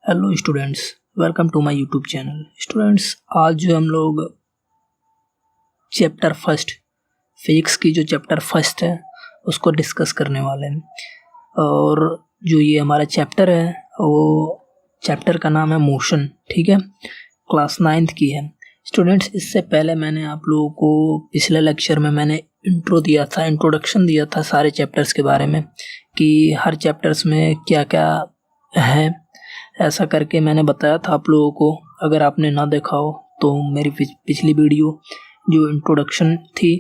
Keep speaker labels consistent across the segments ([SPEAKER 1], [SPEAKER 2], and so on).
[SPEAKER 1] Hello students, welcome to my YouTube channel. Students, आज जो हम लोग चैप्टर फर्स्ट फिजिक्स की जो चैप्टर फर्स्ट है उसको डिस्कस करने वाले हैं। और जो ये हमारा चैप्टर है वो चैप्टर का नाम है मोशन। ठीक है, क्लास 9th की है। स्टूडेंट्स, इससे पहले मैंने आप लोगों को पिछले लेक्चर में मैंने इंट्रोडक्शन दिया था सारे चैप्टर्स के बारे में कि हर चैप्टर्स में क्या क्या है, ऐसा करके मैंने बताया था आप लोगों को। अगर आपने ना देखा हो तो मेरी पिछली वीडियो जो इंट्रोडक्शन थी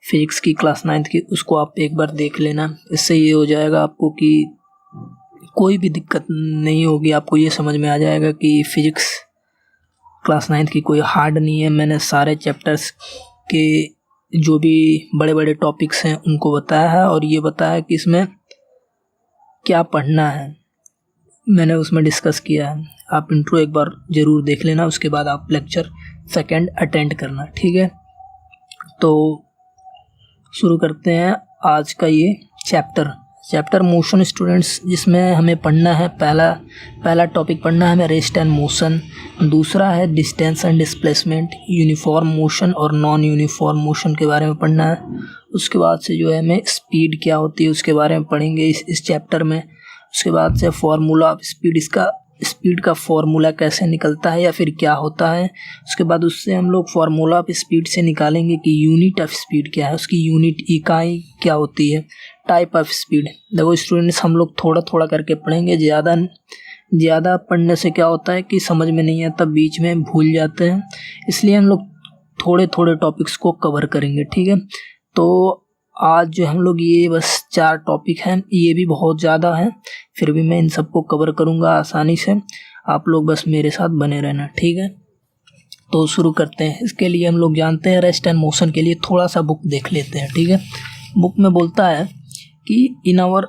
[SPEAKER 1] फिजिक्स की क्लास 9th की, उसको आप एक बार देख लेना। इससे ये हो जाएगा आपको कि कोई भी दिक्कत नहीं होगी, आपको ये समझ में आ जाएगा कि फिजिक्स क्लास 9th की कोई हार्ड नहीं है। मैंने सारे चैप्टर्स के जो भी बड़े बड़े टॉपिक्स हैं उनको बताया है और ये बताया कि इसमें क्या पढ़ना है, मैंने उसमें डिस्कस किया है। आप इंट्रो एक बार ज़रूर देख लेना, उसके बाद आप लेक्चर सेकंड अटेंड करना। ठीक है, तो शुरू करते हैं आज का ये चैप्टर मोशन स्टूडेंट्स, जिसमें हमें पढ़ना है पहला टॉपिक पढ़ना है हमें रेस्ट एंड मोशन, दूसरा है distance and displacement, uniform motion और नॉन यूनिफॉर्म मोशन के बारे में पढ़ना है। उसके बाद से जो है हमें स्पीड क्या होती है उसके बारे में पढ़ेंगे इस चैप्टर में। उसके बाद से फार्मूला ऑफ स्पीड, इसका स्पीड का फार्मूला कैसे निकलता है या फिर क्या होता है। उसके बाद उससे हम लोग फार्मूला ऑफ स्पीड से निकालेंगे कि यूनिट ऑफ स्पीड क्या है, उसकी यूनिट इकाई क्या होती है। टाइप ऑफ स्पीड, देखो स्टूडेंट्स, हम लोग थोड़ा थोड़ा करके पढ़ेंगे। ज़्यादा पढ़ने से क्या होता है कि समझ में नहीं आता, बीच में भूल जाते हैं, इसलिए हम लोग थोड़े थोड़े टॉपिक्स को कवर करेंगे। ठीक है, तो आज जो हम लोग ये बस 4 टॉपिक हैं, ये भी बहुत ज़्यादा हैं, फिर भी मैं इन सबको कवर करूँगा आसानी से। आप लोग बस मेरे साथ बने रहना। ठीक है, तो शुरू करते हैं। इसके लिए हम लोग जानते हैं रेस्ट एंड मोशन के लिए थोड़ा सा बुक देख लेते हैं। ठीक है, बुक में बोलता है कि in our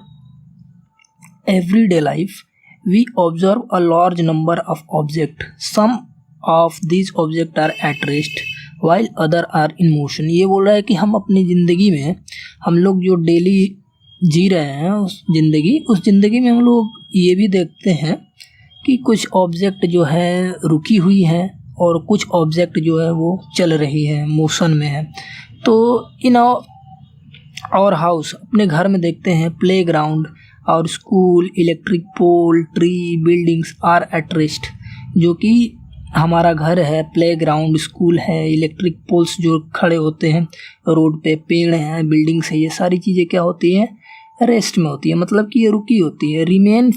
[SPEAKER 1] everyday life we observe a large number of object, some of these object are at rest while other are in motion. ये बोल रहा है कि हम अपनी ज़िंदगी में, हम लोग जो डेली जी रहे हैं उस ज़िंदगी में हम लोग ये भी देखते हैं कि कुछ ऑब्जेक्ट जो है रुकी हुई हैं और कुछ ऑब्जेक्ट जो है वो चल रही है, मोशन में है। तो इन और हाउस, अपने घर में देखते हैं प्लेग्राउंड और school, electric pole, tree, buildings are at rest. जो कि हमारा घर है, प्लेग्राउंड, स्कूल है, इलेक्ट्रिक पोल्स जो खड़े होते हैं रोड पे, पेड़ हैं, बिल्डिंग्स है, ये सारी चीज़ें क्या होती हैं, रेस्ट में होती है, मतलब कि ये रुकी होती है। रिमेन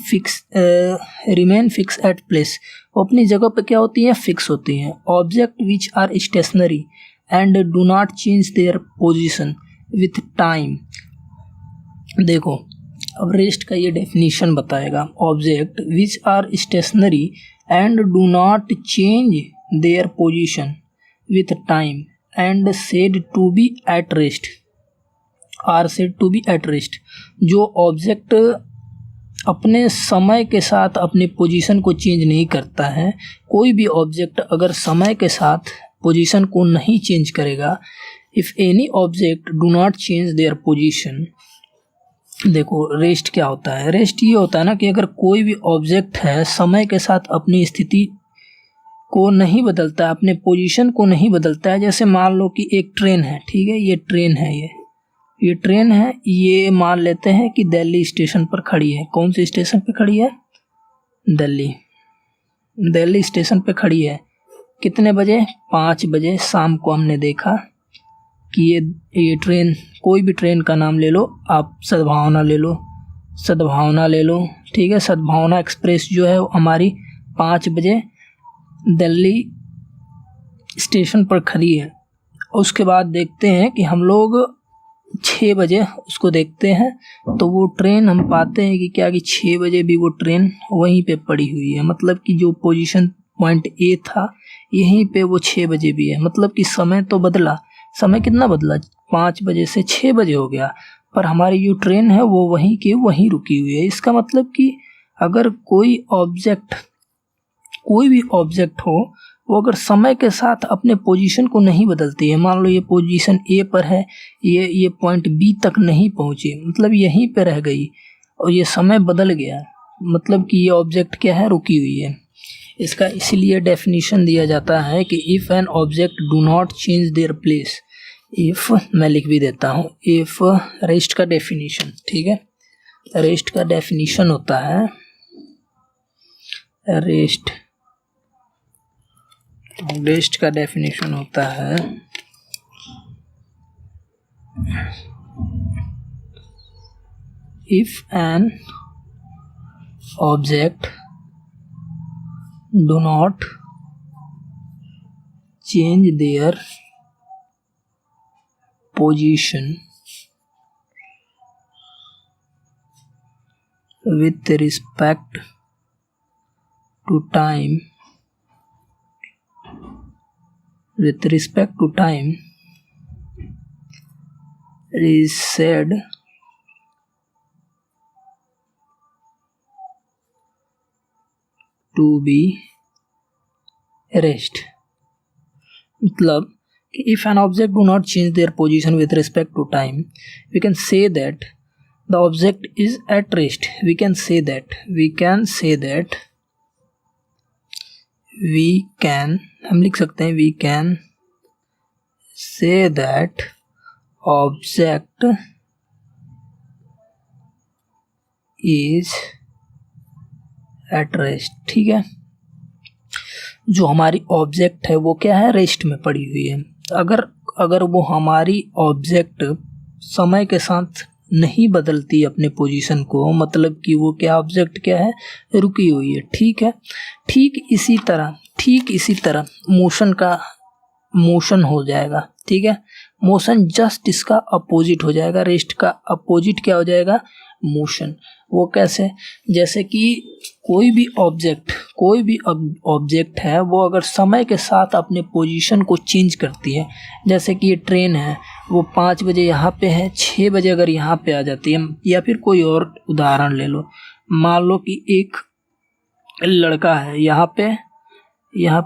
[SPEAKER 1] फिक्स एट प्लेस, वो अपनी जगह पे क्या होती हैं, फिक्स होती हैं। Object which are stationary and do not change their position with time. देखो, अब रेस्ट का ये डेफिनेशन बताएगा। Object which are stationary and do not change their position with time and said to be at rest, are said to be at rest। जो object अपने समय के साथ अपने पोजीशन को चेंज नहीं करता है, कोई भी ऑब्जेक्ट अगर समय के साथ पोजीशन को नहीं चेंज करेगा, if any object do not change their position. देखो रेस्ट क्या होता है, रेस्ट ये होता है ना कि अगर कोई भी ऑब्जेक्ट है समय के साथ अपनी स्थिति को नहीं बदलता है, अपने पोजीशन को नहीं बदलता है। जैसे मान लो कि एक ट्रेन है, ठीक है, ये ट्रेन है, ये ट्रेन है, ये मान लेते हैं कि दिल्ली स्टेशन पर खड़ी है। कौन से स्टेशन पर खड़ी है, दिल्ली स्टेशन पर खड़ी है। कितने बजे, 5 बजे शाम को हमने देखा कि ये ट्रेन, कोई भी ट्रेन का नाम ले लो आप, सद्भावना ले लो, ठीक है, सद्भावना एक्सप्रेस जो है हमारी 5 बजे दिल्ली स्टेशन पर खड़ी है। उसके बाद देखते हैं कि हम लोग 6 बजे उसको देखते हैं, तो वो ट्रेन हम पाते हैं कि क्या कि 6 बजे भी वो ट्रेन वहीं पे पड़ी हुई है, मतलब कि जो पोजीशन पॉइंट ए था यहीं पे वो 6 बजे भी है। मतलब कि समय तो बदला, समय कितना बदला, 5 बजे से 6 बजे हो गया, पर हमारी जो ट्रेन है वो वहीं के वहीं रुकी हुई है। इसका मतलब कि अगर कोई भी ऑब्जेक्ट हो, वो अगर समय के साथ अपने पोजीशन को नहीं बदलती है, मान लो ये पोजीशन ए पर है, ये पॉइंट बी तक नहीं पहुँची, मतलब यहीं पे रह गई और ये समय बदल गया, मतलब कि ये ऑब्जेक्ट क्या है, रुकी हुई है। इसका इसलिए डेफिनेशन दिया जाता है कि if an object do not change their place, if, मैं लिख भी देता हूँ, इफ़ रेस्ट का डेफिनेशन, ठीक है, रेस्ट का डेफिनेशन होता है, रेस्ट का डेफिनेशन होता है if an object do not change their position with respect to time, is said to be rest। मतलब कि if an object do not change their position with respect to time, we can say that the object is at rest। we can say that हम लिख सकते हैं we can say that object is at rest। ठीक है, जो हमारी object है वो क्या है, रेस्ट में पड़ी हुई है। अगर वो हमारी ऑब्जेक्ट समय के साथ नहीं बदलती अपने पोजीशन को, मतलब कि वो क्या ऑब्जेक्ट क्या है, रुकी हुई है। ठीक है, ठीक इसी तरह मोशन हो जाएगा। ठीक है, मोशन जस्ट इसका अपोजिट हो जाएगा, रेस्ट का अपोजिट क्या हो जाएगा, मोशन। वो कैसे, जैसे कि कोई भी ऑब्जेक्ट है वो अगर समय के साथ अपने पोजीशन को चेंज करती है, जैसे कि ये ट्रेन है, वो 5 बजे यहाँ पे है, 6 बजे अगर यहाँ पे आ जाती है, या फिर कोई और उदाहरण ले लो, मान लो कि एक लड़का है यहाँ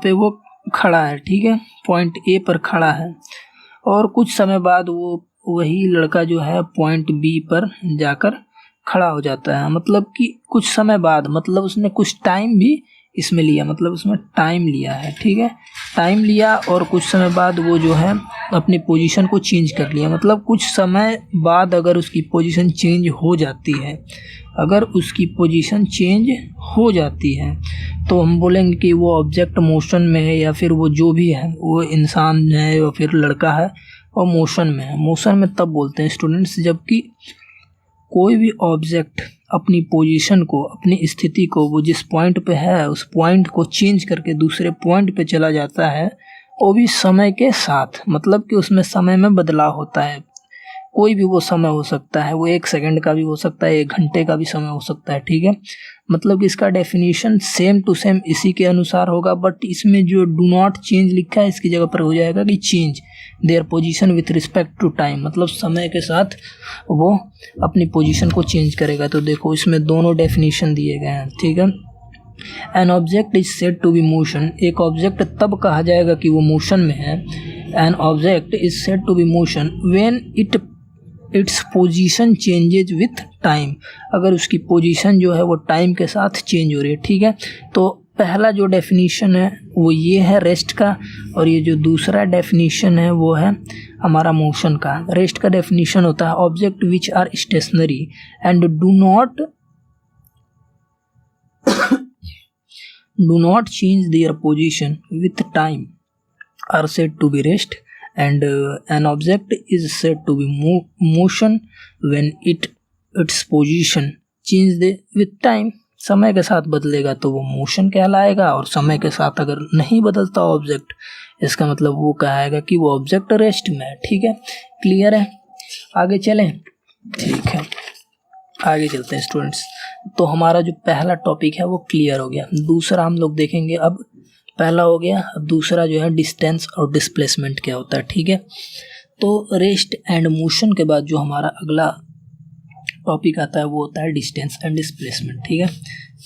[SPEAKER 1] पे वो खड़ा है, ठीक है, पॉइंट ए पर खड़ा है, और कुछ समय बाद वो वही लड़का जो है पॉइंट बी पर जाकर खड़ा हो जाता है। मतलब कि कुछ समय बाद, मतलब उसने कुछ टाइम भी इसमें लिया, मतलब उसमें टाइम लिया है। ठीक है, टाइम लिया और कुछ समय बाद वो जो है अपनी पोजीशन को चेंज कर लिया। मतलब कुछ समय बाद अगर उसकी पोजीशन चेंज हो जाती है, तो हम बोलेंगे कि वो ऑब्जेक्ट मोशन में है, या फिर वो जो भी है, वो इंसान है या फिर लड़का है, और मोशन में है। मोशन में तब बोलते हैं स्टूडेंट्स जबकि कोई भी ऑब्जेक्ट अपनी पोजीशन को, अपनी स्थिति को, वो जिस पॉइंट पे है उस पॉइंट को चेंज करके दूसरे पॉइंट पे चला जाता है, वो भी समय के साथ, मतलब कि उसमें समय में बदलाव होता है। कोई भी वो समय हो सकता है, वो 1 सेकंड का भी हो सकता है, 1 घंटे का भी समय हो सकता है। ठीक है, मतलब कि इसका डेफिनेशन सेम टू सेम इसी के अनुसार होगा, बट इसमें जो डू नॉट चेंज लिखा है इसकी जगह पर हो जाएगा कि change their position with respect to time, मतलब समय के साथ वो अपनी पोजीशन को चेंज करेगा। तो देखो इसमें दोनों डेफिनेशन दिए गए हैं। ठीक है, an object is said to be motion, एक ऑब्जेक्ट तब कहा जाएगा कि वो मोशन में है। An object is said to be motion when its position changes with time, अगर उसकी पोजीशन जो है वो टाइम के साथ चेंज हो रही है। ठीक है, तो पहला जो डेफिनेशन है वो ये है रेस्ट का, और ये जो दूसरा डेफिनेशन है वो है हमारा मोशन का। रेस्ट का डेफिनेशन होता है object which are stationary and do not change their position with time are said to be rest, and an object is said to be motion when its position change with time, समय के साथ बदलेगा तो वो motion कहलाएगा, और समय के साथ अगर नहीं बदलता ऑब्जेक्ट, इसका मतलब वो कहेगा कि वो ऑब्जेक्ट रेस्ट में है। ठीक है, क्लियर है, आगे चलें। ठीक है, आगे चलते हैं स्टूडेंट्स। तो हमारा जो पहला टॉपिक है वो क्लियर हो गया, दूसरा हम लोग देखेंगे। अब पहला हो गया, अब दूसरा जो है डिस्टेंस और डिस्प्लेसमेंट क्या होता है। ठीक है, तो रेस्ट एंड मोशन के बाद जो हमारा अगला टॉपिक आता है वो होता है डिस्टेंस एंड डिस्प्लेसमेंट। ठीक है,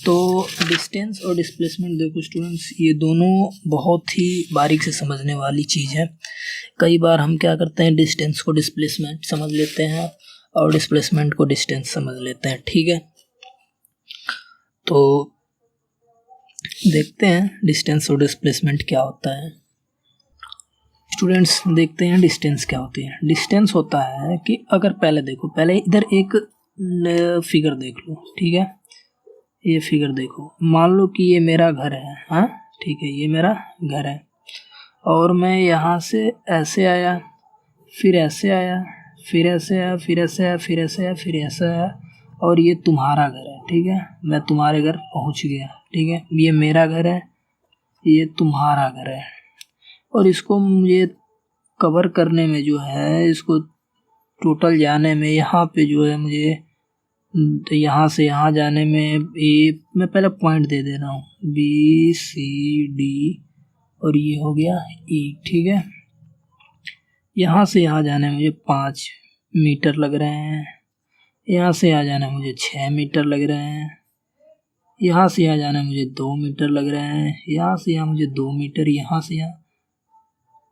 [SPEAKER 1] तो डिस्टेंस और डिस्प्लेसमेंट देखो स्टूडेंट्स, ये दोनों बहुत ही बारीक से समझने वाली चीज़ है। कई बार हम क्या करते हैं, डिस्टेंस को डिस्प्लेसमेंट समझ लेते हैं और डिस्प्लेसमेंट को डिस्टेंस समझ लेते हैं। ठीक है, तो देखते हैं डिस्टेंस और डिस्प्लेसमेंट क्या होता है। स्टूडेंट्स देखते हैं डिस्टेंस क्या होती है। डिस्टेंस होता है कि अगर पहले इधर एक फिगर देख लो, ठीक है। ये फिगर देखो, मान लो कि ये मेरा घर है, हाँ ठीक है, ये मेरा घर है और मैं यहाँ से ऐसे आया, फिर ऐसे आया, फिर ऐसे आया, फिर ऐसे आया, फिर ऐसे आया, फिर ऐसे आया और ये तुम्हारा घर है, ठीक है। मैं तुम्हारे घर पहुँच गया, ठीक है। ये मेरा घर है, ये तुम्हारा घर है और इसको मुझे कवर करने में जो है, इसको टोटल जाने में यहाँ पे जो है मुझे, तो यहाँ से यहाँ जाने में ये मैं पहले पॉइंट दे रहा हूँ BCD और ये हो गया E, ठीक है। यहाँ से यहाँ जाने में मुझे 5 मीटर लग रहे हैं, यहाँ से यहाँ जाने में मुझे 6 मीटर लग रहे हैं, यहाँ से यहाँ जाने में मुझे 2 मीटर लग रहे हैं, यहाँ से यहाँ मुझे 2 मीटर, यहाँ से यहाँ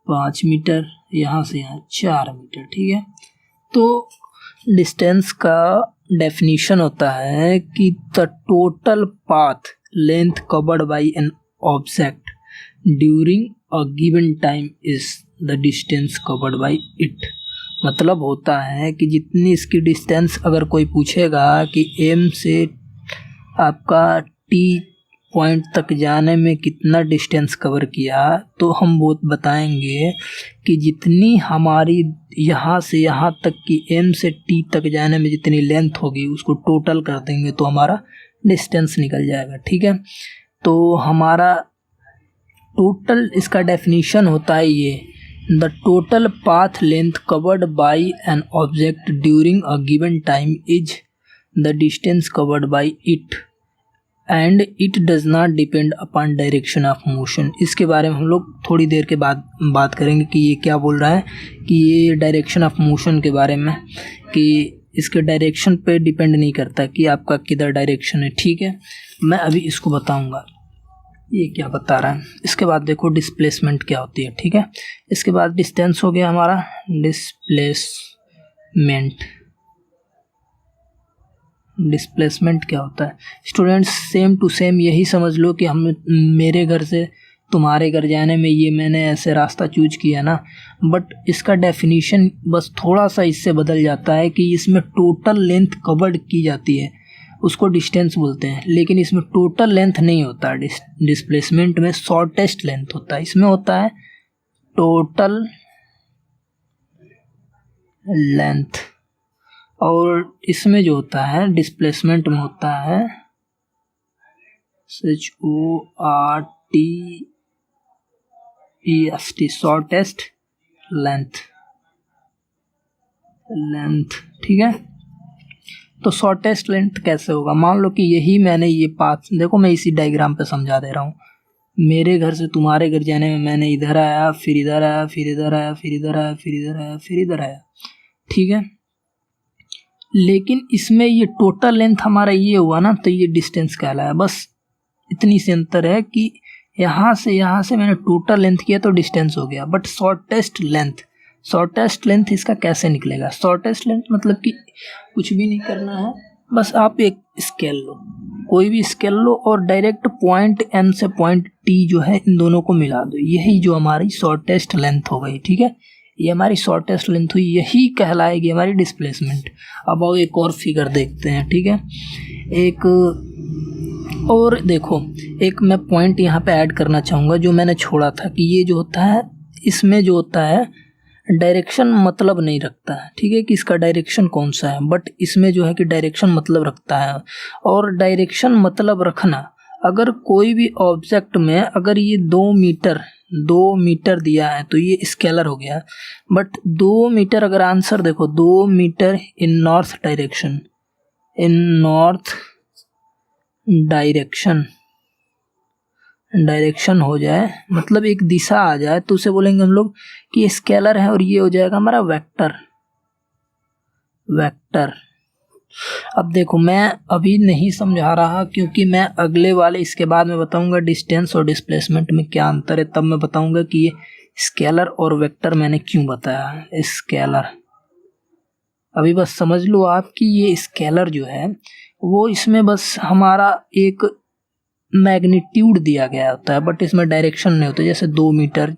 [SPEAKER 1] 5 मीटर, यहाँ से यहाँ 4 मीटर, ठीक है। तो डिस्टेंस का डेफिनेशन होता है कि the total path length covered by an object during a given time is the distance covered by it. मतलब होता है कि जितनी इसकी डिस्टेंस, अगर कोई पूछेगा कि M से आपका T पॉइंट तक जाने में कितना डिस्टेंस कवर किया, तो हम वो बताएंगे कि जितनी हमारी यहाँ से यहाँ तक की M से T तक जाने में जितनी लेंथ होगी उसको टोटल कर देंगे तो हमारा डिस्टेंस निकल जाएगा, ठीक है। तो हमारा टोटल इसका डेफिनेशन होता है ये, the total path length covered by an object during a given time is the distance covered by it and it does not depend upon direction of motion. इसके बारे में हम लोग थोड़ी देर के बाद बात करेंगे कि ये क्या बोल रहा है, कि ये डायरेक्शन ऑफ मोशन के बारे में, कि इसके डायरेक्शन पे डिपेंड नहीं करता कि आपका किधर डायरेक्शन है, ठीक है। मैं अभी इसको बताऊंगा ये क्या बता रहा है। इसके बाद देखो डिस्प्लेसमेंट क्या होती है, ठीक है। इसके बाद डिस्टेंस हो गया हमारा, डिस्प्लेसमेंट क्या होता है स्टूडेंट्स, सेम टू सेम यही समझ लो कि हम मेरे घर से तुम्हारे घर जाने में ये मैंने ऐसे रास्ता चूज किया ना, बट इसका डेफिनेशन बस थोड़ा सा इससे बदल जाता है कि इसमें टोटल लेंथ कवर्ड की जाती है उसको डिस्टेंस बोलते हैं, लेकिन इसमें टोटल लेंथ नहीं होता। डिस्प्लेसमेंट में शॉर्टेस्ट लेंथ होता है, इसमें होता है टोटल लेंथ, और इसमें जो होता है डिस्प्लेसमेंट में होता है SHORTEST, शॉर्टेस्ट लेंथ, ठीक है। तो शॉर्टेस्ट लेंथ कैसे होगा, मान लो कि यही मैंने ये पाथ, देखो मैं इसी डायग्राम पे समझा दे रहा हूँ। मेरे घर से तुम्हारे घर जाने में मैंने इधर आया, फिर इधर आया, फिर इधर आया, फिर इधर आया, फिर इधर आया, फिर इधर आया, ठीक है। लेकिन इसमें ये टोटल लेंथ हमारा ये हुआ ना, तो ये डिस्टेंस कहलाया। बस इतनी सी अंतर है कि यहाँ से मैंने टोटल लेंथ किया तो डिस्टेंस हो गया, बट शॉर्टेस्ट लेंथ इसका कैसे निकलेगा। शॉर्टेस्ट लेंथ मतलब कि कुछ भी नहीं करना है, बस आप एक स्केल लो, कोई भी स्केल लो और डायरेक्ट पॉइंट M से पॉइंट T जो है इन दोनों को मिला दो, यही जो हमारी शॉर्टेस्ट लेंथ हो गई, ठीक है। ये हमारी शॉर्टेस्ट लेंथ हुई, यही कहलाएगी हमारी डिस्प्लेसमेंट। अब आओ एक और फिगर देखते हैं, ठीक है। एक और देखो, एक मैं पॉइंट यहाँ पे ऐड करना चाहूँगा जो मैंने छोड़ा था, कि ये जो होता है इसमें जो होता है डायरेक्शन मतलब नहीं रखता है, ठीक है, कि इसका डायरेक्शन कौन सा है, बट इसमें जो है कि डायरेक्शन मतलब रखता है। और डायरेक्शन मतलब रखना, अगर कोई भी ऑब्जेक्ट में अगर ये 2 मीटर दिया है तो ये स्केलर हो गया, बट 2 मीटर अगर आंसर देखो, 2 मीटर इन नॉर्थ डायरेक्शन हो जाए, मतलब एक दिशा आ जाए, तो उसे बोलेंगे हम लोग कि ये स्केलर है और ये हो जाएगा हमारा वेक्टर। अब देखो मैं अभी नहीं समझा रहा, क्योंकि मैं अगले वाले इसके बाद में बताऊंगा डिस्टेंस और डिस्प्लेसमेंट में क्या अंतर है, तब मैं बताऊंगा कि ये स्केलर और वेक्टर मैंने क्यों बताया। स्केलर अभी बस समझ लो आप कि ये स्केलर जो है वो इसमें बस हमारा एक मैग्नीट्यूड दिया गया होता है, बट इसमें डायरेक्शन नहीं होता। जैसे 2 मीटर,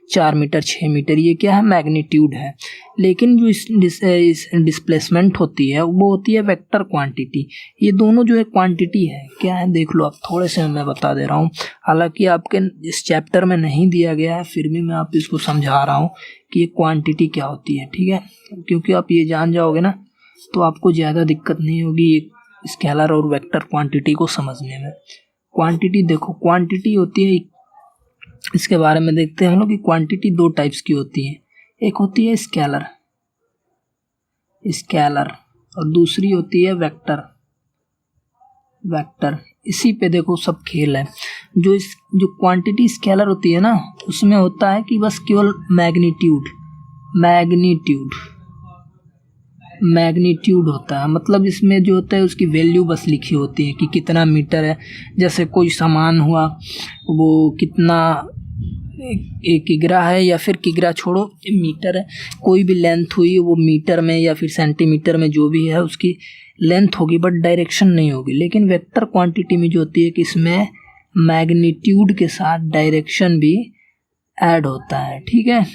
[SPEAKER 1] 4 मीटर, 6 मीटर, ये क्या है, मैग्नीट्यूड है। लेकिन जो इस डिस्प्लेसमेंट होती है वो होती है वेक्टर क्वांटिटी। ये दोनों जो है क्वांटिटी है, क्या है देख लो आप, थोड़े से मैं बता दे रहा हूँ। हालांकि आपके इस चैप्टर में नहीं दिया गया है, फिर भी मैं आप इसको समझा रहा हूँ कि ये क्वांटिटी क्या होती है, ठीक है। क्योंकि आप ये जान जाओगे ना तो आपको ज़्यादा दिक्कत नहीं होगी स्केलर और वेक्टर क्वांटिटी को समझने में। क्वांटिटी देखो, क्वांटिटी होती है, इसके बारे में देखते हैं हम लोग कि क्वांटिटी 2 टाइप्स की होती है। एक होती है स्केलर और दूसरी होती है वेक्टर। इसी पे देखो सब खेल है। जो क्वांटिटी स्केलर होती है ना, उसमें होता है कि बस केवल मैग्नीट्यूड होता है। मतलब इसमें जो होता है उसकी वैल्यू बस लिखी होती है कि कितना मीटर है। जैसे कोई सामान हुआ, वो कितना, एक किग्रा है या फिर किग्रा छोड़ो, मीटर है, कोई भी लेंथ हुई वो मीटर में या फिर सेंटीमीटर में जो भी है उसकी लेंथ होगी, बट डायरेक्शन नहीं होगी। लेकिन वेक्टर क्वांटिटी में जो होती है कि इसमें मैग्नीट्यूड के साथ डायरेक्शन भी ऐड होता है, ठीक है।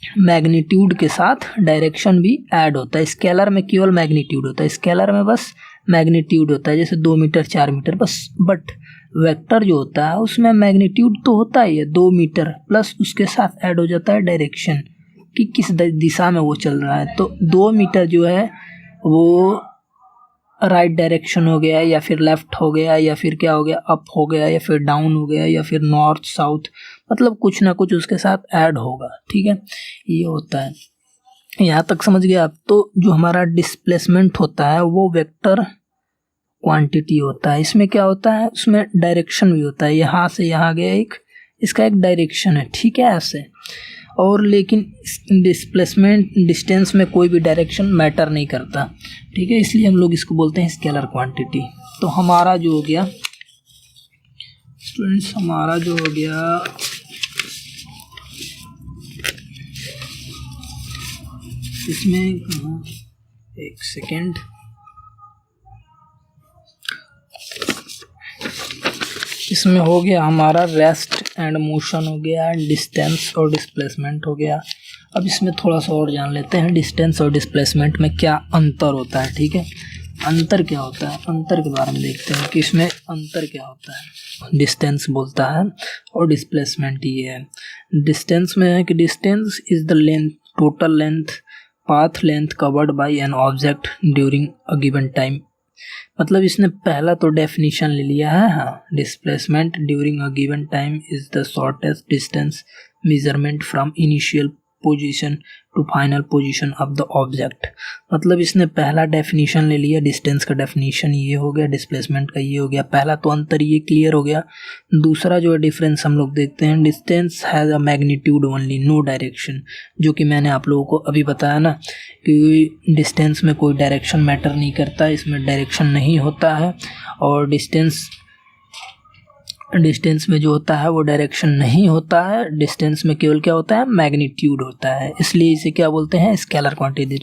[SPEAKER 1] मैग्नीट्यूड के साथ डायरेक्शन भी ऐड होता है। स्केलर में केवल मैग्नीट्यूड होता है, स्केलर में बस मैग्नीट्यूड होता है, जैसे 2 मीटर, 4 मीटर बस। बट वेक्टर जो होता है उसमें मैग्नीट्यूड तो होता ही है 2 मीटर, प्लस उसके साथ ऐड हो जाता है डायरेक्शन कि किस दिशा में वो चल रहा है। तो 2 मीटर जो है वो राइट डायरेक्शन हो गया, या फिर लेफ्ट हो गया, या फिर क्या हो गया, अप हो गया, या फिर डाउन हो गया, या फिर नॉर्थ साउथ, मतलब कुछ ना कुछ उसके साथ ऐड होगा, ठीक है। ये होता है, यहाँ तक समझ गए आप। तो जो हमारा डिस्प्लेसमेंट होता है वो वेक्टर क्वांटिटी होता है। इसमें क्या होता है, उसमें डायरेक्शन भी होता है, यहाँ से यहाँ गया एक, इसका एक डायरेक्शन है, ठीक है, ऐसे। और लेकिन डिस्प्लेसमेंट डिस्टेंस में कोई भी डायरेक्शन मैटर नहीं करता, ठीक है, इसलिए हम लोग इसको बोलते हैं स्केलर क्वांटिटी। तो हमारा जो हो गया स्टूडेंट्स, हमारा जो हो गया इसमें, एक सेकेंड, इसमें हो गया हमारा रेस्ट एंड मोशन हो गया, डिस्टेंस और डिस्प्लेसमेंट हो गया। अब इसमें थोड़ा सा और जान लेते हैं डिस्टेंस और डिस्प्लेसमेंट में क्या अंतर होता है, ठीक है। अंतर क्या होता है, अंतर के बारे में देखते हैं कि इसमें अंतर क्या होता है। डिस्टेंस बोलता है और डिस्प्लेसमेंट ये है। डिस्टेंस में है कि distance is the length, total length, path length covered by an object during a given time. मतलब इसने पहला तो डेफिनेशन ले लिया है, हाँ, displacement during a given time is the shortest distance measurement from initial position to final position of the object. मतलब इसने पहला डेफिनेशन ले लिया, डिस्टेंस का डेफिनेशन ये हो गया, डिस्प्लेसमेंट का ये हो गया। पहला तो अंतर ये क्लियर हो गया। दूसरा जो है डिफरेंस हम लोग देखते हैं, distance has a magnitude only, no direction, जो कि मैंने आप लोगों को अभी बताया ना कि डिस्टेंस में कोई डायरेक्शन मैटर नहीं करता, इसमें डायरेक्शन नहीं होता है। और डिस्टेंस में जो होता है वो डायरेक्शन नहीं होता है, डिस्टेंस में केवल क्या होता है, मैग्नीट्यूड होता है। इसलिए इसे क्या बोलते हैं, स्केलर क्वांटिटी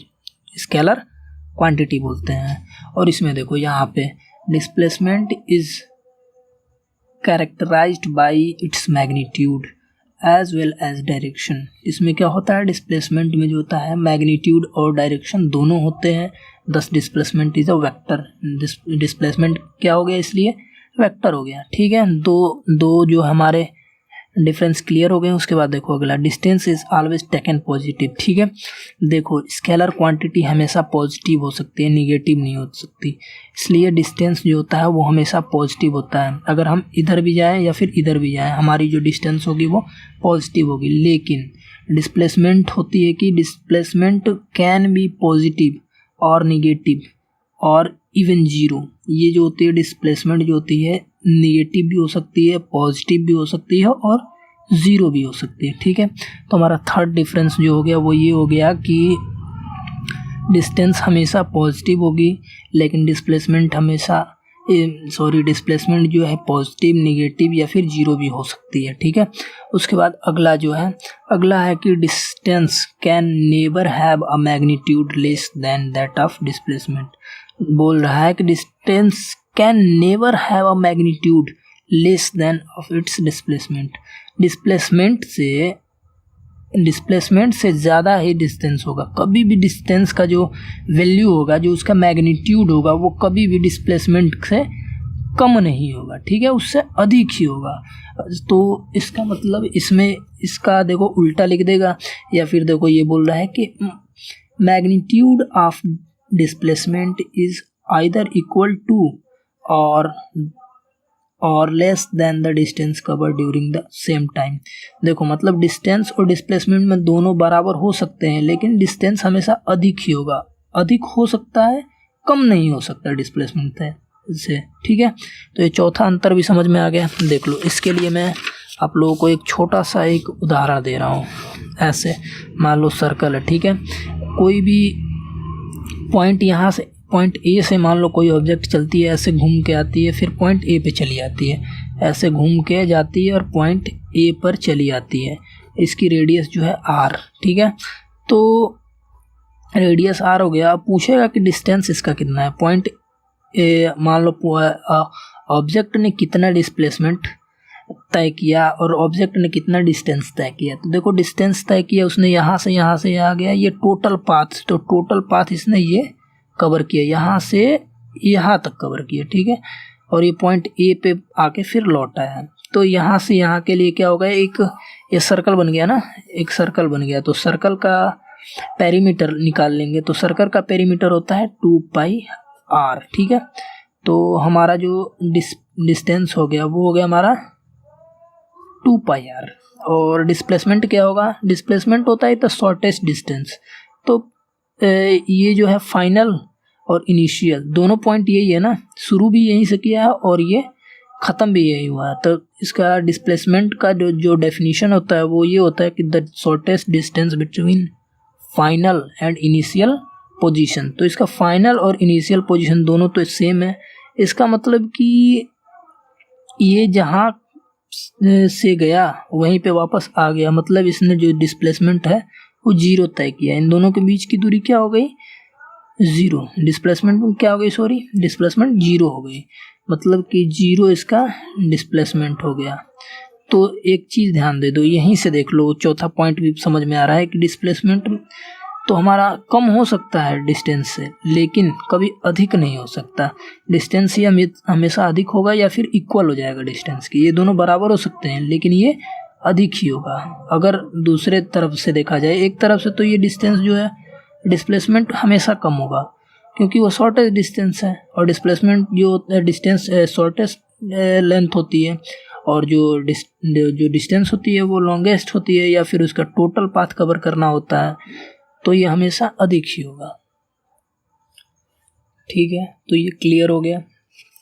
[SPEAKER 1] बोलते हैं। और इसमें देखो यहाँ पे displacement is characterised by its magnitude as well as direction. इसमें क्या होता है, डिस्प्लेसमेंट में जो होता है मैग्नीट्यूड और डायरेक्शन दोनों होते हैं, दस displacement is a vector. Displacement क्या हो गया, इसलिए वेक्टर हो गया, ठीक है। दो जो हमारे डिफरेंस क्लियर हो गए। उसके बाद देखो अगला, distance is always taken positive, ठीक है। देखो स्केलर क्वांटिटी हमेशा पॉजिटिव हो सकती है, निगेटिव नहीं हो सकती, इसलिए डिस्टेंस जो होता है वो हमेशा पॉजिटिव होता है। अगर हम इधर भी जाएं या फिर इधर भी जाएं, हमारी जो डिस्टेंस होगी वो पॉजिटिव होगी। लेकिन डिस्प्लेसमेंट होती है कि डिस्प्लेसमेंट कैन बी पॉजिटिव और निगेटिव और इवन जीरो। ये जो होती है डिस्प्लेसमेंट जो होती है निगेटिव भी हो सकती है, पॉजिटिव भी हो सकती है और ज़ीरो भी हो सकती है, ठीक है। तो हमारा थर्ड डिफरेंस जो हो गया वो ये हो गया कि डिस्टेंस हमेशा पॉजिटिव होगी लेकिन डिस्प्लेसमेंट हमेशा डिस्प्लेसमेंट जो है पॉजिटिव, नेगेटिव या फिर जीरो भी हो सकती है, ठीक है। उसके बाद अगला है कि distance can never have a magnitude less than that of displacement. बोल रहा है कि distance can never have a magnitude less than of its displacement. Displacement से ज़्यादा ही डिस्टेंस होगा, कभी भी डिस्टेंस का जो वैल्यू होगा, जो उसका मैग्नीट्यूड होगा, वो कभी भी डिस्प्लेसमेंट से कम नहीं होगा, ठीक है, उससे अधिक ही होगा। तो इसका मतलब इसमें इसका देखो उल्टा लिख देगा, या फिर देखो ये बोल रहा है कि magnitude of displacement is either equal to और less than the distance cover during the same time. देखो मतलब डिस्टेंस और डिस्प्लेसमेंट में दोनों बराबर हो सकते हैं, लेकिन डिस्टेंस हमेशा अधिक ही होगा, अधिक हो सकता है, कम नहीं हो सकता डिस्प्लेसमेंट से, ठीक है। तो ये चौथा अंतर भी समझ में आ गया। देख लो, इसके लिए मैं आप लोगों को एक छोटा सा एक उदाहरण दे रहा हूँ। ऐसे मान लो सर्कल है, ठीक है, कोई भी पॉइंट यहाँ से पॉइंट ए से मान लो कोई ऑब्जेक्ट चलती है, ऐसे घूम के आती है, फिर पॉइंट ए पे चली आती है, ऐसे घूम के जाती है और पॉइंट ए पर चली आती है। इसकी रेडियस जो है आर, ठीक है। तो रेडियस आर हो गया। अब पूछेगा कि डिस्टेंस इसका कितना है। पॉइंट ए मान लो ऑब्जेक्ट ने कितना डिस्प्लेसमेंट तय किया और ऑब्जेक्ट ने कितना डिस्टेंस तय किया। तो देखो डिस्टेंस तय किया उसने यहाँ से आ गया, ये टोटल पाथ, तो टोटल पाथ इसने ये कवर किया, यहाँ से यहाँ तक कवर किया, ठीक है। और ये पॉइंट ए पे आके फिर लौट आया। तो यहाँ से यहाँ के लिए क्या होगा, एक ये सर्कल बन गया ना, एक सर्कल बन गया। तो सर्कल का पेरीमीटर निकाल लेंगे। तो सर्कल का पेरीमीटर होता है 2πr, ठीक है। तो हमारा जो डिस्टेंस हो गया वो हो गया हमारा 2πr। और डिस्प्लेसमेंट क्या होगा, डिस्प्लेसमेंट होता है द शॉर्टेस्ट डिस्टेंस। तो ये जो है फाइनल और इनिशियल दोनों पॉइंट यही है ना, शुरू भी यहीं से किया है और ये ख़त्म भी यही हुआ है। तो इसका डिस्प्लेसमेंट का जो डेफिनेशन होता है वो ये होता है कि the shortest distance between final and initial position. तो इसका फाइनल और इनिशियल पोजीशन दोनों तो सेम है। इसका मतलब कि ये जहाँ से गया वहीं पे वापस आ गया, मतलब इसने जो डिस्प्लेसमेंट है वो जीरो तय किया। इन दोनों के बीच की दूरी क्या हो गई, जीरो। डिस्प्लेसमेंट क्या हो गई, डिस्प्लेसमेंट जीरो हो गई, मतलब कि जीरो इसका डिस्प्लेसमेंट हो गया। तो एक चीज़ ध्यान दे दो, यहीं से देख लो, चौथा पॉइंट भी समझ में आ रहा है कि डिस्प्लेसमेंट तो हमारा कम हो सकता है डिस्टेंस से, लेकिन कभी अधिक नहीं हो सकता। डिस्टेंस ही हमेशा अधिक होगा या फिर इक्वल हो जाएगा डिस्टेंस की, ये दोनों बराबर हो सकते हैं, लेकिन ये अधिक ही होगा। अगर दूसरे तरफ से देखा जाए, एक तरफ से तो ये डिस्टेंस जो है डिस्प्लेसमेंट हमेशा कम होगा क्योंकि वो शॉर्टेस्ट डिस्टेंस है, और डिस्प्लेसमेंट जो डिस्टेंस शॉर्टेस्ट लेंथ होती है, और जो डिस्टेंस होती है वो लॉन्गेस्ट होती है, या फिर उसका टोटल पाथ कवर करना होता है, तो ये हमेशा अधिक ही होगा, ठीक है। तो ये क्लियर हो गया।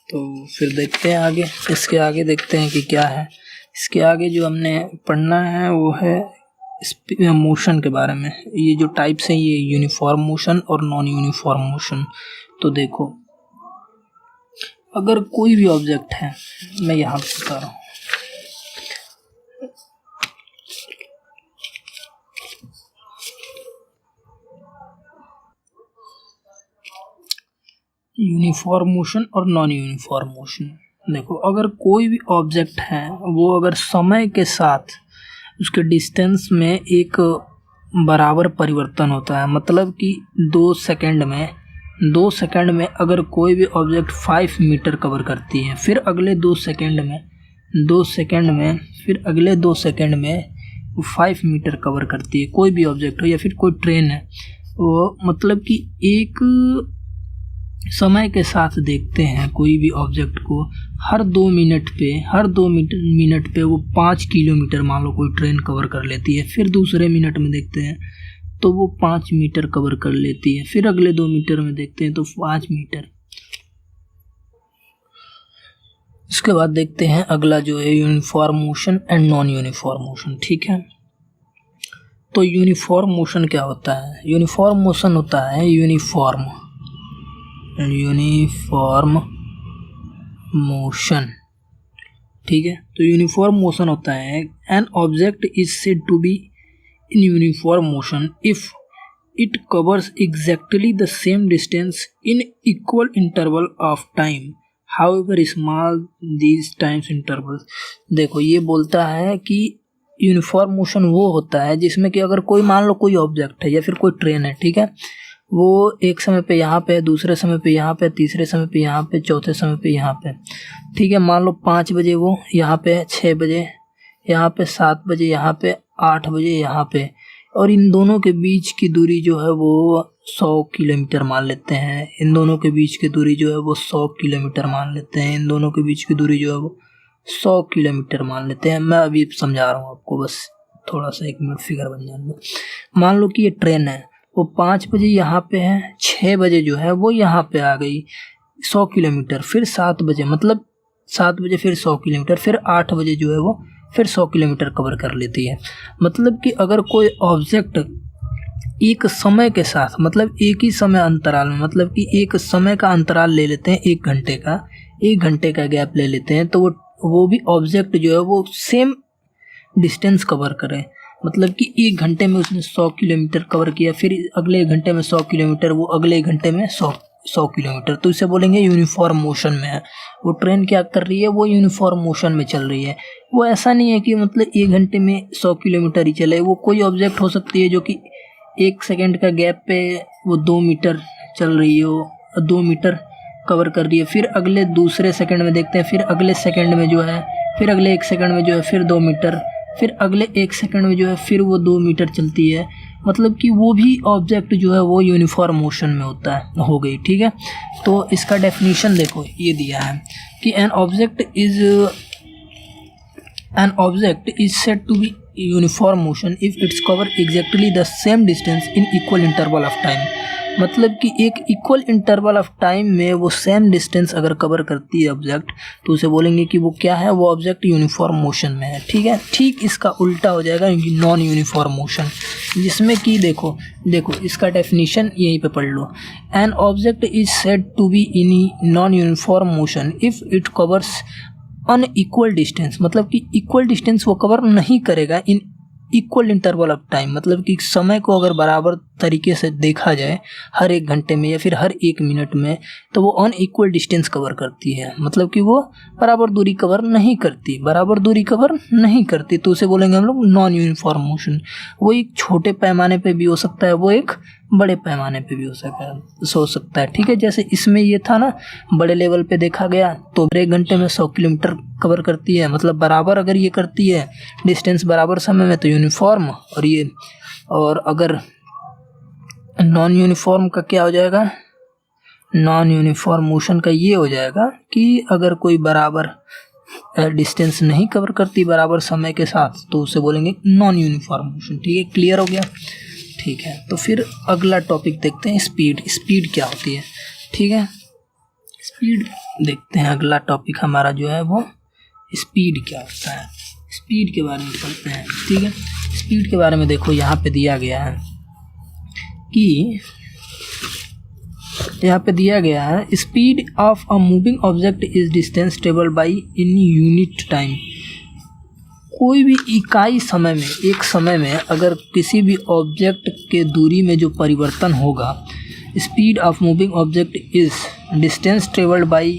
[SPEAKER 1] तो फिर देखते हैं आगे, इसके आगे देखते हैं कि क्या है। इसके आगे जो हमने पढ़ना है वो है मोशन के बारे में। ये जो टाइप्स हैं, ये यूनिफॉर्म मोशन और नॉन यूनिफॉर्म मोशन। तो देखो, अगर कोई भी ऑब्जेक्ट है, मैं यहाँ पे बता रहा हूँ, यूनिफॉर्म मोशन और नॉन यूनिफॉर्म मोशन। देखो, अगर कोई भी ऑब्जेक्ट है वो अगर समय के साथ उसके डिस्टेंस में एक बराबर परिवर्तन होता है, मतलब कि 2 सेकंड में अगर कोई भी ऑब्जेक्ट 5 मीटर कवर करती है, फिर अगले 2 सेकंड में फिर अगले 2 सेकंड में वो 5 मीटर कवर करती है, कोई भी ऑब्जेक्ट हो या फिर कोई ट्रेन है, वो मतलब कि एक समय के साथ देखते हैं कोई भी ऑब्जेक्ट को, हर 2 मिनट पे वो 5 किलोमीटर मान लो कोई ट्रेन कवर कर लेती है, फिर दूसरे मिनट में देखते हैं तो वो 5 मीटर कवर कर लेती है, फिर अगले 2 मीटर में देखते हैं तो 5 मीटर। इसके बाद देखते हैं अगला जो है uniform motion and non uniform motion, ठीक है। तो यूनिफॉर्म मोशन क्या होता है, यूनिफॉर्म मोशन होता है यूनिफॉर्म मोशन, ठीक है। तो यूनिफॉर्म मोशन होता है an object is said to be in uniform motion if it covers exactly the same distance in equal interval of time however small these times intervals. देखो ये बोलता है कि यूनिफॉर्म मोशन वो होता है जिसमें कि अगर कोई मान लो कोई ऑब्जेक्ट है या फिर कोई ट्रेन है, ठीक है, वो एक समय पे यहाँ पे, दूसरे समय पे यहाँ पे, तीसरे समय पे यहाँ पे, चौथे समय पे यहाँ पे, ठीक है। मान लो 5 बजे वो यहाँ पे, 6 बजे यहाँ पे, 7 बजे यहाँ पे, 8 बजे यहाँ पे, और इन दोनों के बीच की दूरी जो है वो 100 किलोमीटर मान लेते हैं। इन दोनों के बीच की दूरी जो है वो 100 किलोमीटर मान लेते हैं। इन दोनों के बीच की दूरी जो है वो 100 किलोमीटर मान लेते हैं। मैं अभी समझा रहा हूँ आपको, बस थोड़ा सा 1 मिनट फिगर बन जाने दो। मान लो कि ये ट्रेन है, वो 5 बजे यहाँ पे है, 6 बजे जो है वो यहाँ पे आ गई 100 किलोमीटर, फिर 7 बजे, मतलब 7 बजे फिर 100 किलोमीटर, फिर 8 बजे जो है वो फिर 100 किलोमीटर कवर कर लेती है। मतलब कि अगर कोई ऑब्जेक्ट एक समय के साथ, मतलब एक ही समय अंतराल में, मतलब कि एक समय का अंतराल ले लेते हैं, 1 घंटे का, 1 घंटे का गैप ले लेते हैं, तो वो भी ऑब्जेक्ट जो है वो सेम डिस्टेंस कवर करे। मतलब कि 1 घंटे में उसने 100 किलोमीटर कवर किया, फिर अगले 1 घंटे में 100 किलोमीटर, वो अगले 1 घंटे में 100 किलोमीटर, तो इसे बोलेंगे यूनिफॉर्म मोशन में है। वो ट्रेन क्या कर रही है, वो यूनिफॉर्म मोशन में चल रही है। वो ऐसा नहीं है कि मतलब 1 घंटे में 100 किलोमीटर ही चले। वो कोई ऑब्जेक्ट हो सकती है जो कि 1 सेकेंड का गैप पे वो 2 मीटर चल रही है, वो 2 मीटर कवर कर रही है, फिर अगले दूसरे सेकंड में देखते हैं, फिर अगले सेकंड में जो है, फिर अगले 1 सेकंड में जो है फिर 2 मीटर, फिर अगले 1 सेकंड में जो है फिर वो 2 मीटर चलती है। मतलब कि वो भी ऑब्जेक्ट जो है वो यूनिफॉर्म मोशन में होता है, हो गई, ठीक है। तो इसका डेफिनेशन देखो ये दिया है कि an object is said to be uniform motion if its cover exactly the same distance in equal interval of time. मतलब कि एक इक्वल इंटरवल ऑफ टाइम में वो सेम डिस्टेंस अगर कवर करती है ऑब्जेक्ट, तो उसे बोलेंगे कि वो क्या है, वो ऑब्जेक्ट यूनिफॉर्म मोशन में है, ठीक है। ठीक इसका उल्टा हो जाएगा नॉन यूनिफॉर्म मोशन, जिसमें कि देखो इसका डेफिनेशन यहीं पे पढ़ लो। An object is said to be in non uniform motion if it covers unequal distance. मतलब कि इक्वल डिस्टेंस वो कवर नहीं करेगा in equal interval of time. मतलब कि समय को अगर बराबर तरीके से देखा जाए हर 1 घंटे में या फिर हर 1 मिनट में, तो वो अनइक्वल डिस्टेंस कवर करती है। मतलब कि वो बराबर दूरी कवर नहीं करती, तो उसे बोलेंगे हम लोग नॉन यूनिफॉर्म मोशन। वो एक छोटे पैमाने पे भी हो सकता है, वो एक बड़े पैमाने पे भी हो सकता है, ठीक है। जैसे इसमें ये था ना, बड़े लेवल पे देखा गया तो 1 घंटे में 100 किलोमीटर कवर करती है, मतलब बराबर अगर ये करती है डिस्टेंस बराबर समय में तो यूनिफॉर्म, और अगर नॉन यूनिफॉर्म का क्या हो जाएगा, नॉन यूनिफॉर्म मोशन का ये हो जाएगा कि अगर कोई बराबर डिस्टेंस नहीं कवर करती बराबर समय के साथ, तो उसे बोलेंगे नॉन यूनिफॉर्म मोशन, ठीक है। क्लियर हो गया, ठीक है। तो फिर अगला टॉपिक देखते हैं, स्पीड क्या होती है, ठीक है। स्पीड देखते हैं, अगला टॉपिक हमारा जो है वो स्पीड क्या होता है, स्पीड के बारे में पढ़ते हैं, ठीक है। स्पीड के बारे में देखो यहाँ पे दिया गया है कि speed of a moving object is distance travelled bye in unit time. कोई भी इकाई समय में, एक समय में अगर किसी भी ऑब्जेक्ट के दूरी में जो परिवर्तन होगा, speed of moving object is distance travelled bye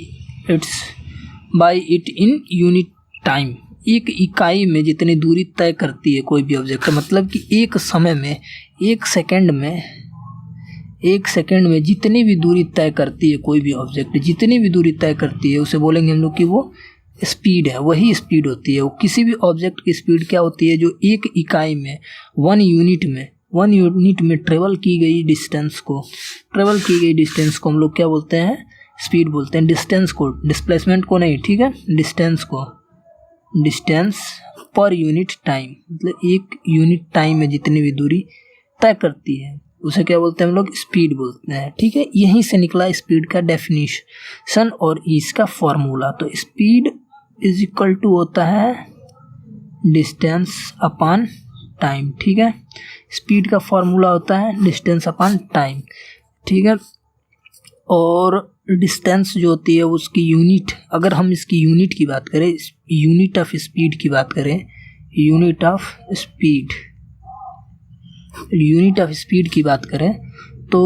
[SPEAKER 1] it in unit time. एक इकाई में जितनी दूरी तय करती है कोई भी ऑब्जेक्ट, मतलब कि एक समय में, एक सेकंड में जितनी भी दूरी तय करती है कोई भी ऑब्जेक्ट, जितनी भी दूरी तय करती है, उसे बोलेंगे हम लोग कि वो स्पीड है, वही स्पीड होती है। वो किसी भी ऑब्जेक्ट की स्पीड क्या होती है, जो एक इकाई में 1 यूनिट में ट्रेवल की गई डिस्टेंस को हम लोग क्या बोलते हैं, स्पीड बोलते हैं। डिस्टेंस को, डिस्प्लेसमेंट को नहीं, ठीक है, डिस्टेंस को, डिस्टेंस पर यूनिट टाइम, मतलब एक यूनिट टाइम में जितनी भी दूरी तय करती है उसे क्या बोलते हैं हम लोग, स्पीड बोलते हैं, ठीक है। यहीं से निकला स्पीड का डेफिनेशन और इसका फॉर्मूला। तो स्पीड इज इक्वल टू होता है डिस्टेंस अपॉन टाइम, ठीक है। स्पीड का फॉर्मूला होता है डिस्टेंस अपॉन टाइम, ठीक है। और डिस्टेंस जो होती है उसकी यूनिट, अगर हम इसकी यूनिट की बात करें, यूनिट ऑफ स्पीड की बात करें, unit of speed, unit of speed की बात करें तो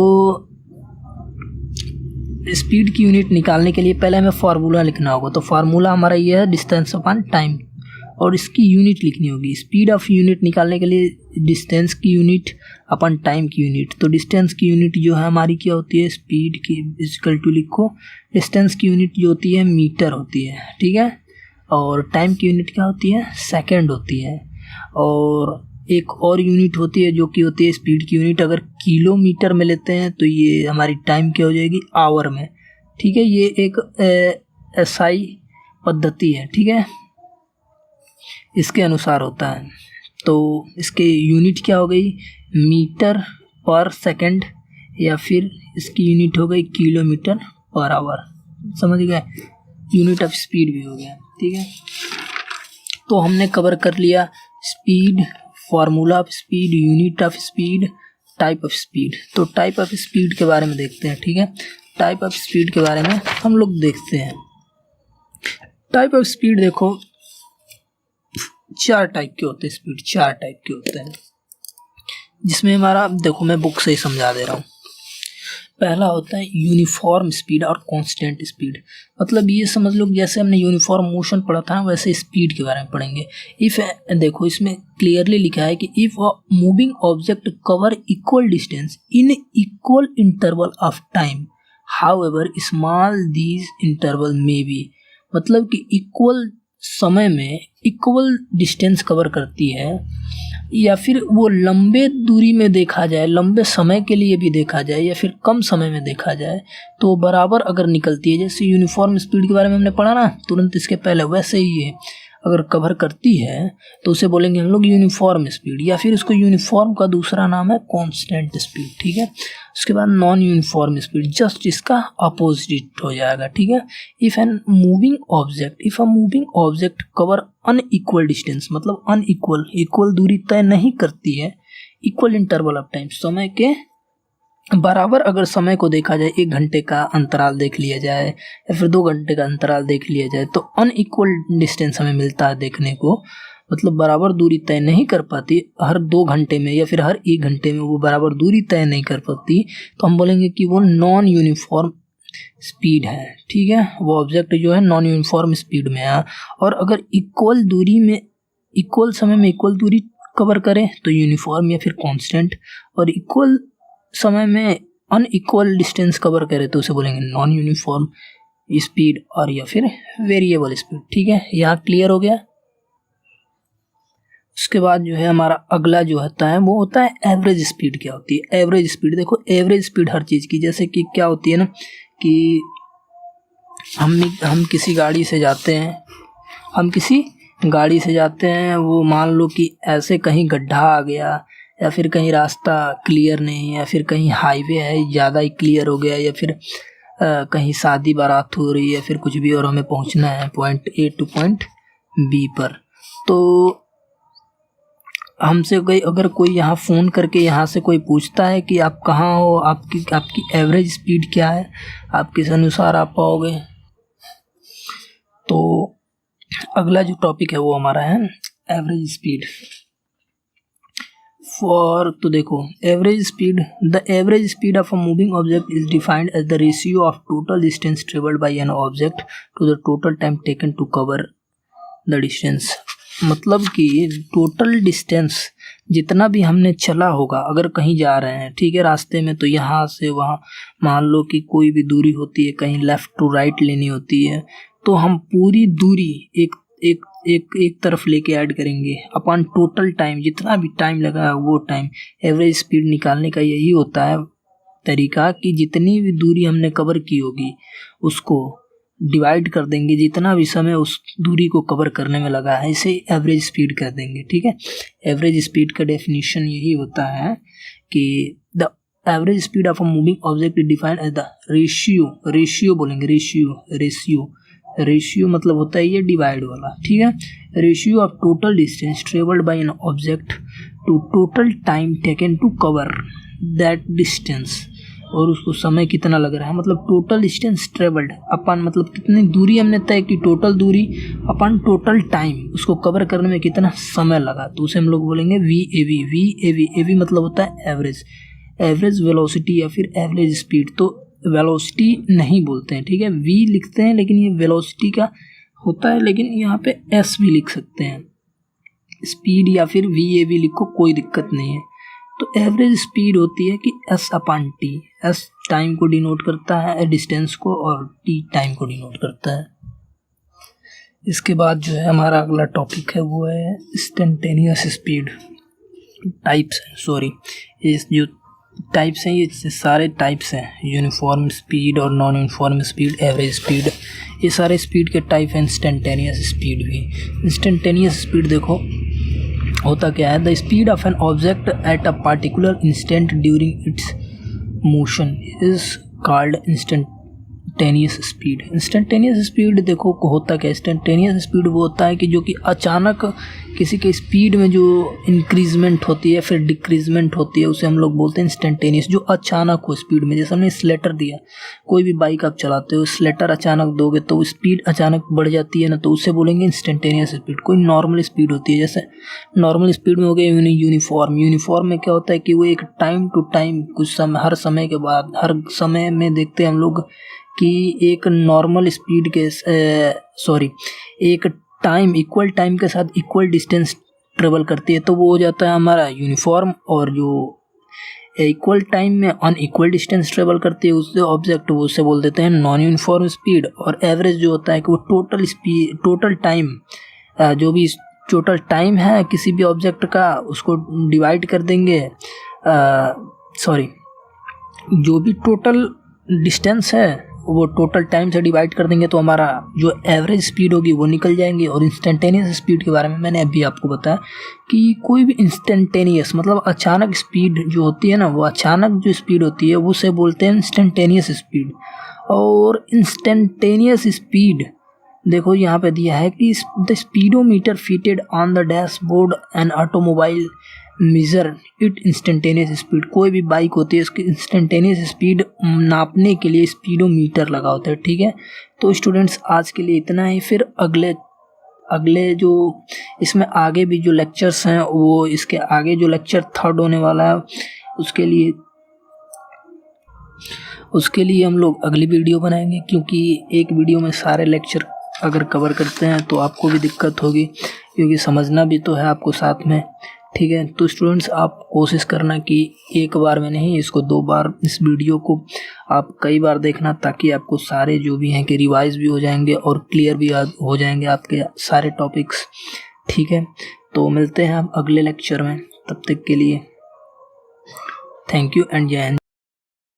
[SPEAKER 1] स्पीड की यूनिट निकालने के लिए पहले हमें फार्मूला लिखना होगा। तो फार्मूला हमारा ये है डिस्टेंस अपॉन टाइम, और इसकी यूनिट लिखनी होगी। स्पीड ऑफ यूनिट निकालने के लिए डिस्टेंस की यूनिट अपन टाइम की यूनिट। तो डिस्टेंस की यूनिट जो है हमारी क्या होती है, स्पीड की इक्वल टू लिखो, डिस्टेंस की यूनिट जो होती है मीटर होती है, ठीक है, और टाइम की यूनिट क्या होती है, सेकंड होती है। और एक और यूनिट होती है जो कि होती है स्पीड की यूनिट, अगर किलोमीटर में लेते हैं तो ये हमारी टाइम क्या हो जाएगी, आवर में, ठीक है। ये एक एसआई पद्धति है, ठीक है, इसके अनुसार होता है। तो इसके यूनिट क्या हो गई, मीटर पर सेकंड, या फिर इसकी यूनिट हो गई किलोमीटर पर आवर, समझ गए, यूनिट ऑफ स्पीड भी हो गया, ठीक है। तो हमने कवर कर लिया speed, formula of speed, unit of speed, type of speed. तो टाइप ऑफ स्पीड के बारे में देखते हैं, ठीक है। टाइप ऑफ स्पीड के बारे में हम लोग देखते हैं। टाइप ऑफ स्पीड देखो, चार टाइप के होते हैं स्पीड, चार टाइप के होते हैं, जिसमें हमारा देखो मैं बुक से ही समझा दे रहा हूँ। पहला होता है यूनिफॉर्म स्पीड और कांस्टेंट स्पीड। मतलब ये समझ लो जैसे हमने यूनिफॉर्म मोशन पढ़ा था वैसे स्पीड के बारे में पढ़ेंगे। इफ देखो इसमें क्लियरली लिखा है कि if a moving object cover equal distance in equal interval of time, however small these interval may be, मतलब कि इक्वल समय में इक्वल डिस्टेंस कवर करती है, या फिर वो लंबे दूरी में देखा जाए, लंबे समय के लिए भी देखा जाए, या फिर कम समय में देखा जाए, तो बराबर अगर निकलती है, जैसे यूनिफॉर्म स्पीड के बारे में हमने पढ़ा ना तुरंत इसके पहले, वैसे ही है, अगर कवर करती है तो उसे बोलेंगे हम लोग यूनिफॉर्म स्पीड, या फिर उसको यूनिफॉर्म का दूसरा नाम है कांस्टेंट स्पीड, ठीक है। उसके बाद नॉन यूनिफॉर्म स्पीड, जस्ट इसका अपोजिट हो जाएगा, ठीक है। If a moving object cover unequal distance, मतलब अनइक्वल, इक्वल दूरी तय नहीं करती है, इक्वल इंटरवल ऑफ टाइम, समय के बराबर अगर समय को देखा जाए, 1 घंटे का अंतराल देख लिया जाए या फिर 2 घंटे का अंतराल देख लिया जाए, तो अनइक्वल डिस्टेंस हमें मिलता है देखने को, मतलब बराबर दूरी तय नहीं कर पाती हर 2 घंटे में या फिर हर 1 घंटे में, वो बराबर दूरी तय नहीं कर पाती, तो हम बोलेंगे कि वो नॉन यूनिफॉर्म स्पीड है, ठीक है। वो ऑब्जेक्ट जो है नॉन यूनिफॉर्म स्पीड में है। और अगर इक्वल दूरी में, इक्वल समय में इक्वल दूरी कवर करें तो यूनिफॉर्म या फिर कांस्टेंट, और इक्वल समय में अनइक्वल डिस्टेंस कवर करे तो उसे बोलेंगे नॉन यूनिफॉर्म स्पीड और या फिर वेरिएबल स्पीड, ठीक है। यहाँ क्लियर हो गया। उसके बाद जो है हमारा अगला जो होता है वो होता है एवरेज स्पीड। क्या होती है एवरेज स्पीड? देखो एवरेज स्पीड हर चीज़ की, जैसे कि क्या होती है ना कि हम किसी गाड़ी से जाते हैं, वो मान लो कि ऐसे कहीं गड्ढा आ गया, या फिर कहीं रास्ता क्लियर नहीं, या फिर कहीं हाईवे है ज़्यादा ही क्लियर हो गया, या फिर कहीं शादी बारात हो रही है, फिर कुछ भी और हमें पहुंचना है point A to point B पर, तो हमसे अगर कोई यहाँ फ़ोन करके यहाँ से कोई पूछता है कि आप कहाँ हो, आपकी एवरेज स्पीड क्या है, आप किस अनुसार आ पाओगे। तो अगला जो टॉपिक है वो हमारा है एवरेज स्पीड। तो देखो the average speed of a moving object is defined as the ratio of total distance travelled by an object to the total time taken to cover the distance. मतलब कि total distance जितना भी हमने चला होगा, अगर कहीं जा रहे हैं, ठीक है, रास्ते में, तो यहाँ से वहाँ मान लो कि कोई भी दूरी होती है, कहीं लेफ़्ट टू राइट लेनी होती है, तो हम पूरी दूरी एक तरफ लेके ऐड करेंगे अपन टोटल टाइम, जितना भी टाइम लगा है वो टाइम। एवरेज स्पीड निकालने का यही होता है तरीका कि जितनी भी दूरी हमने कवर की होगी उसको डिवाइड कर देंगे, जितना भी समय उस दूरी को कवर करने में लगा है, इसे एवरेज स्पीड कर देंगे, ठीक है। एवरेज स्पीड का डेफिनेशन यही होता है कि the average speed of a moving object is defined as the ratio बोलेंगे, रेशियो मतलब होता है ये डिवाइड वाला, ठीक है। Ratio of total distance travelled by an object to total time taken to cover that distance. और उसको समय कितना लग रहा है, मतलब टोटल डिस्टेंस ट्रेवल्ड अपन, मतलब कितनी दूरी हमने तय की, टोटल दूरी अपन टोटल टाइम उसको कवर करने में कितना समय लगा, तो उसे हम लोग बोलेंगे VAV। VAV मतलब होता है एवरेज वेलोसिटी या फिर एवरेज स्पीड। तो वेलोसिटी नहीं बोलते हैं, ठीक है, V लिखते हैं, लेकिन ये वेलोसिटी का होता है, लेकिन यहाँ पे S भी लिख सकते हैं। स्पीड या फिर VAV लिखो, कोई दिक्कत नहीं है। तो एवरेज स्पीड होती है कि S/T। S टाइम को डिनोट करता है, डिस्टेंस को, और T टाइम को डिनोट करता है। इसके बाद जो है हमारा अगला टॉपिक है वो है इंस्टेंटेनियस स्पीड। टाइप्स हैं, सॉरी, ये जो टाइप्स हैं ये सारे टाइप्स हैं, यूनिफॉर्म स्पीड और non uniform speed, average speed, ये सारे स्पीड के टाइप हैं। इंस्टेंटेनियस स्पीड भी। इंस्टेंटेनियस स्पीड देखो होता क्या है, the speed of an object at a particular instant during its motion is called instantaneous speed. Instantaneous speed देखो होता क्या, इंस्टेंटेनियस स्पीड वो होता है कि जो कि अचानक किसी के स्पीड में जो इंक्रीजमेंट होती है फिर डिक्रीजमेंट होती है, उसे हम लोग बोलते हैं इंस्टेंटेनियस। जो अचानक हो स्पीड में, जैसे हमने स्लेटर दिया, कोई भी बाइक आप चलाते हो, स्लेटर अचानक दोगे तो स्पीड अचानक बढ़ जाती है ना, तो उसे बोलेंगे इंस्टेंटेनियस स्पीड। कोई नॉर्मल स्पीड होती है, जैसे नॉर्मल स्पीड में हो गया यूनिफॉर्म में क्या होता है कि वो एक टाइम टू टाइम कुछ समय, हर समय के बाद, हर समय में देखते हैं हम लोग कि एक नॉर्मल स्पीड के एक टाइम, इक्वल टाइम के साथ इक्वल डिस्टेंस ट्रेवल करती है, तो वो हो जाता है हमारा यूनिफॉर्म। और जो इक्वल टाइम में अनइक्वल डिस्टेंस ट्रेवल करती है उससे ऑब्जेक्ट, वो उसे बोल देते हैं नॉन यूनिफॉर्म स्पीड। और एवरेज जो होता है कि वो टोटल टाइम, जो भी टोटल टाइम है किसी भी ऑब्जेक्ट का, उसको डिवाइड कर देंगे, जो भी टोटल डिस्टेंस है वो टोटल टाइम से डिवाइड कर देंगे, तो हमारा जो एवरेज स्पीड होगी वो निकल जाएंगी। और इंस्टेंटेनियस स्पीड के बारे में मैंने अभी आपको बताया कि कोई भी इंस्टेंटेनियस मतलब अचानक स्पीड जो होती है ना, वो अचानक जो स्पीड होती है वो से बोलते हैं इंस्टेंटेनियस स्पीड। और इंस्टेंटेनियस स्पीड देखो यहाँ पे दिया है कि the speedometer fitted on the dashboard and automobile measure it instantaneous speed. कोई भी बाइक होती है इसकी इंस्टेंटेनियस स्पीड नापने के लिए स्पीडोमीटर लगा होता है, ठीक है। तो स्टूडेंट्स आज के लिए इतना ही, फिर अगले जो इसमें आगे भी जो लेक्चर्स हैं, वो इसके आगे जो लेक्चर 3rd होने वाला है उसके लिए हम लोग अगली वीडियो बनाएंगे, क्योंकि एक वीडियो में सारे लेक्चर अगर कवर करते हैं तो आपको भी दिक्कत होगी, क्योंकि समझना भी तो है आपको साथ में, ठीक है। तो स्टूडेंट्स आप कोशिश करना कि एक बार में नहीं, इसको 2 बार, इस वीडियो को आप कई बार देखना, ताकि आपको सारे जो भी हैं कि रिवाइज भी हो जाएंगे और क्लियर भी हो जाएंगे आपके सारे टॉपिक्स, ठीक है। तो मिलते हैं हम अगले लेक्चर में, तब तक के लिए थैंक यू एंड जय हिंद।